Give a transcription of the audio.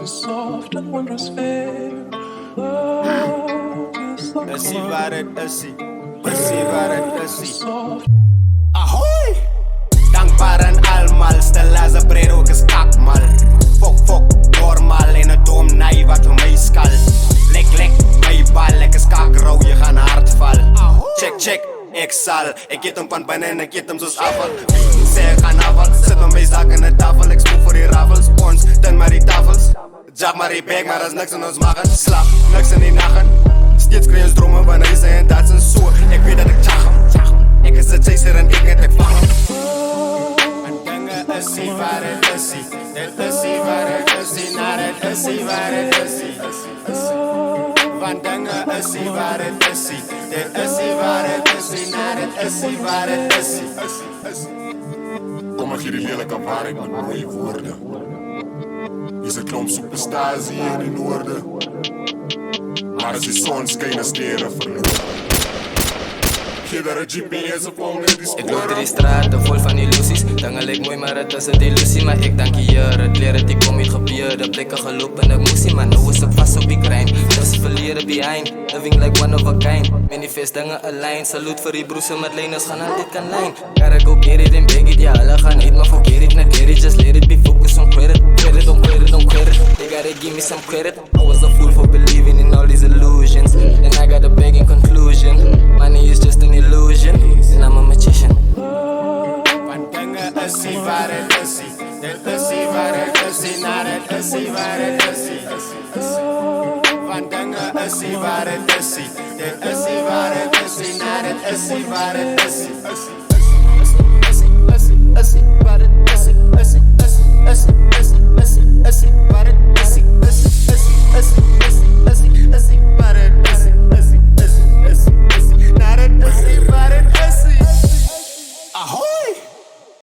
soft and wondrous fair. Love is like Essie waar het is, essie waar het is. soft. Ahoy! Dankbaar aan almal, stel as 'n breed ook is kakmal. Fok, normaal en 'n dom naai wat vir my skal. Lek, my bal, ek is kakrou, jy gaan hard val. Check, ek sal, ek eet hom van binne en ek eet hom soos afval. Sê ek gaan afval, sit my sak in 'n tafel, ek spoel vir die raffles. Ons, dan maar die tafels. Jag maar die bag, maar as niks in ons maak, slap, niks in die nachten. Steeds kry ons drome wanneer hy sê en dat is so, ek weet dat ek tjag hom. Ek is 'n chaser en ek net ek vang hom. En dinge is nie waar het is nie. Dit is nie waar het is nie, nou dit is nie waar het is nie. Want dinge is nie waar het is nie. Dit is nie waar het is nie, nou dit is nie waar het is nie. Kom ek gee die lelike waarheid met mooie woorde. Hier's 'n klomp superstars hier in die noorde. Maar as die son skyn is klere verloor. Gee daar 'n GPS op hom net die Ik loop door die spoor. straten vol van illusies. Dingen lijkt mooi, maar het is een delusie. Maar ik dank je, het leren die kom niet gebeurde. Blikken gelopen, ik moest zien, maar nu is ik vast op die grind. Dus verleren behind, living like one of a kind. Manifest dingen align, salut voor die broers met lijners, gaan altijd kan lijn. Gotta go get it and beg it, ja, alle gaan niet, maar forget it, not get it. Just let it be focused on credit, credit on credit on credit. They gotta give me some credit. I was a fool for believing in all these illusions. Then I got a big in conclusion. Money is just an illusion, and I'm a magician. Want dinge is nie waar het is nie. Dit is nie waar het is nie, nou dit is nie waar het is nie. Want dinge is nie waar het is nie. Dit is nie waar het is nie, nou dit is nie waar het is nie.